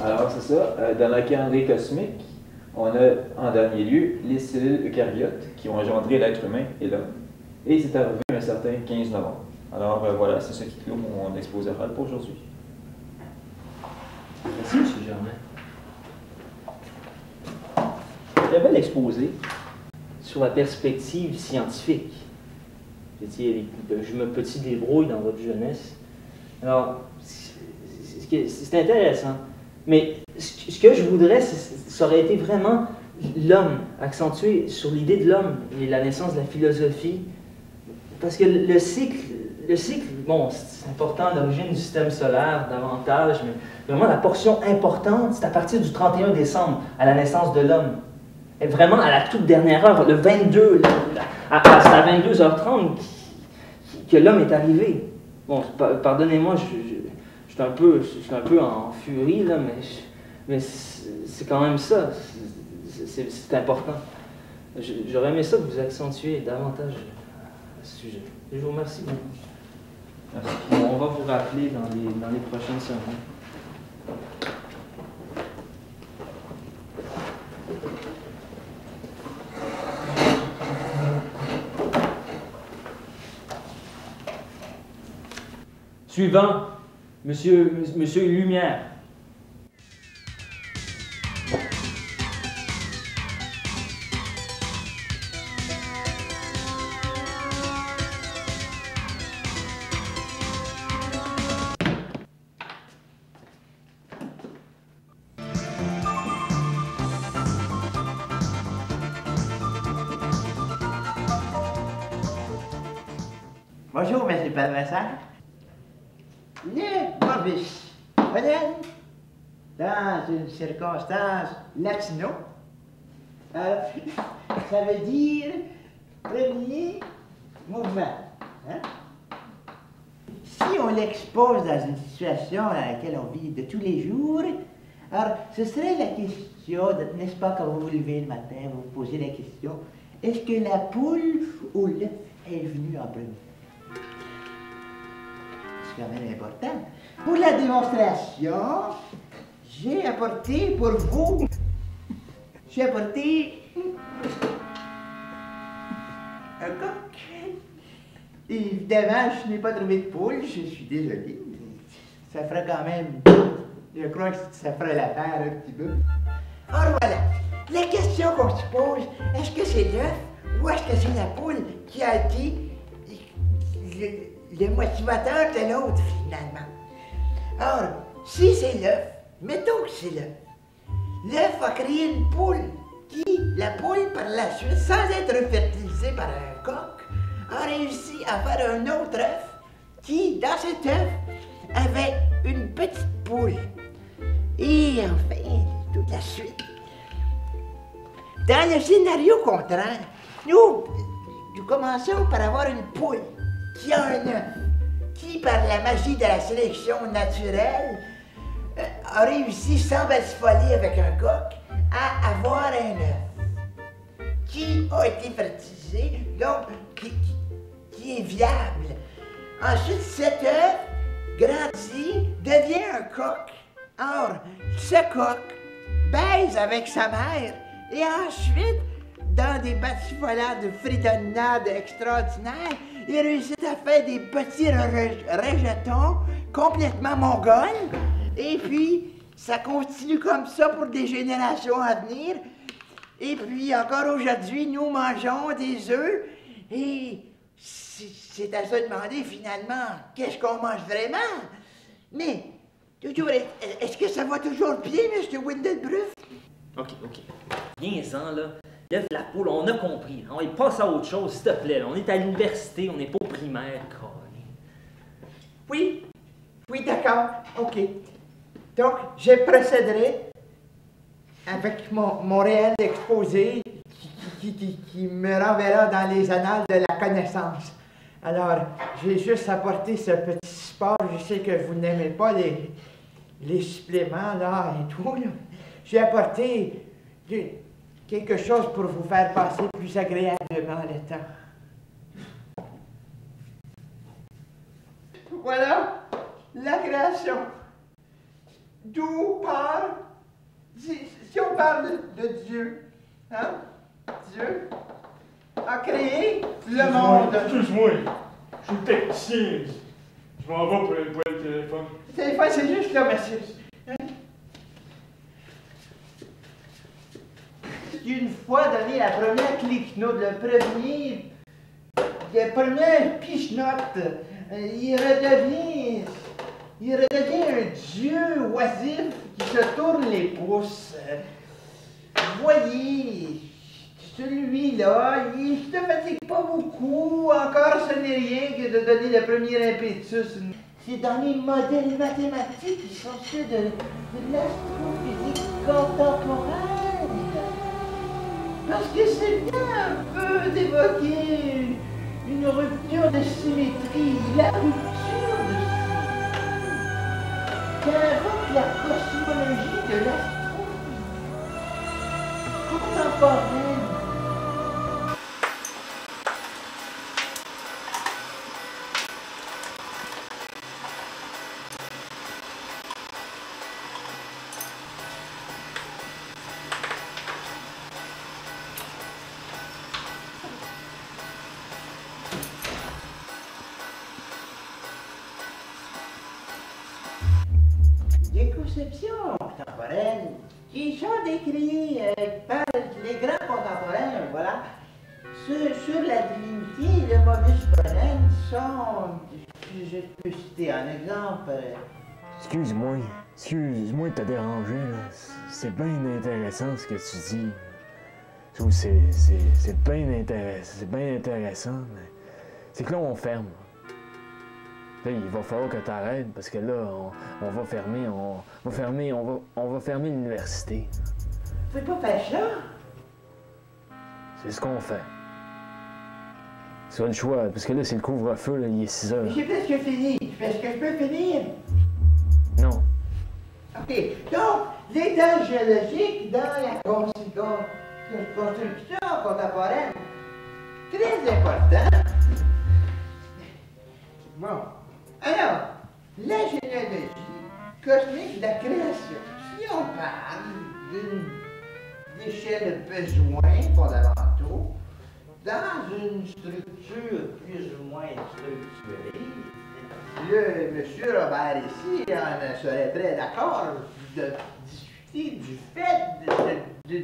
Alors, c'est ça. Dans le calendrier cosmique, on a en dernier lieu les cellules eucaryotes qui ont engendré l'être humain et l'homme. Et c'est arrivé un certain 15 novembre. Alors voilà, c'est ce qui clôt mon exposé oral pour aujourd'hui. Merci, M. Germain. Très bel exposé sur la perspective scientifique. Je me petit débrouille dans votre jeunesse. Alors, c'est intéressant. Mais ce que je voudrais, ça aurait été vraiment l'homme, accentué sur l'idée de l'homme et la naissance de la philosophie. Parce que le cycle, bon, c'est important, l'origine du système solaire davantage, mais vraiment la portion importante, c'est à partir du 31 décembre, à la naissance de l'homme. Et vraiment à la toute dernière heure, le 22, c'est à 22h30 que l'homme est arrivé. Bon, pardonnez-moi, je suis un peu en furie, là, mais c'est quand même ça. C'est important. J'aurais aimé ça que vous accentuiez davantage à ce sujet. Je vous remercie beaucoup. Merci. Bon, on va vous rappeler dans les prochaines semaines. Suivant, Monsieur Lumière. Bonjour, M. Palmassar. Le Borbus Fadel, dans une circonstance latino, ça veut dire premier mouvement. Hein? Si on l'expose dans une situation à laquelle on vit de tous les jours, alors ce serait la question, n'est-ce pas, quand vous vous levez le matin, vous vous posez la question, est-ce que la poule ou l'œuf est venue en premier? C'est quand même important. Pour la démonstration, j'ai apporté pour vous, un coq. Évidemment, je n'ai pas trouvé de poule, je suis désolé. Ça fera quand même, je crois que ça fera l'affaire un petit peu. Alors voilà, la question qu'on se pose, est-ce que c'est l'œuf ou est-ce que c'est la poule qui a été le motivateur de l'autre, finalement? Or, si c'est l'œuf, mettons que c'est l'œuf. L'œuf a créé une poule la poule, par la suite, sans être fertilisée par un coq, a réussi à faire un autre œuf qui, dans cet œuf, avait une petite poule. Et enfin, toute la suite. Dans le scénario contraire, nous commençons par avoir une poule qui a un œuf, qui, par la magie de la sélection naturelle, a réussi, sans batifoler avec un coq, à avoir un œuf qui a été fertilisé, donc qui est viable. Ensuite, cet œuf grandit, devient un coq. Or, ce coq baise avec sa mère et ensuite, dans des batifolades fredonnades extraordinaires, il réussit à faire des petits rejetons complètement mongols. Et puis, ça continue comme ça pour des générations à venir. Et puis, encore aujourd'hui, nous mangeons des œufs. Et c'est à se demander, finalement, qu'est-ce qu'on mange vraiment? Mais, toujours, est-ce que ça va toujours bien, M. Windelbruf? OK. Viens-en, là. Lève la poule, on a compris. On passe à autre chose, s'il te plaît. Là. On est à l'université, on n'est pas au primaire, Colin. Oui, d'accord. OK. Donc, je procéderai avec mon réel exposé qui me renverra dans les annales de la connaissance. Alors, j'ai juste apporté ce petit support. Je sais que vous n'aimez pas les suppléments, là, et tout. Là. J'ai apporté quelque chose pour vous faire passer plus agréablement le temps. Voilà la création. d'où part, si on parle de Dieu, hein? Dieu a créé le monde. Excuse-moi, je suis technicien. Je m'en vais pour le téléphone. Le téléphone, c'est juste là, monsieur. Hein? Une fois donné la première cliquenote, la première pichenote, il redevient un dieu oisif qui se tourne les pouces. Voyez, celui-là, il ne se fatigue pas beaucoup, encore ce n'est rien que de donner le premier impétus. C'est dans les modèles mathématiques qui sont ceux de l'astrophysique contemporaine. Parce que c'est bien un peu d'évoquer une rupture de symétrie, la rupture de symétrie, qui invoque la cosmologie de l'astrophysique contemporaine. Des conceptions contemporaines qui sont décrites par les grands contemporains, voilà. Sur la divinité, le modus ponens sont, je peux citer un exemple. Excuse-moi de te déranger, là. C'est bien intéressant ce que tu dis. Je trouve que c'est bien intéressant, mais c'est que là, on ferme. Là, il va falloir que tu arrêtes parce que là, on va fermer l'université. Vous pouvez pas faire ça? C'est ce qu'on fait. C'est le choix, parce que là, c'est le couvre-feu, là, il est 6 heures. J'ai presque fini. Est-ce que je peux finir? Non. OK. Donc, l'état géologique dans la construction contemporaine, très important. Bon. Alors, la généalogie cosmique de la création. Si on parle d'une échelle de besoins fondamentaux, dans une structure plus ou moins structurée, le monsieur Robert ici en serait très d'accord de discuter du fait de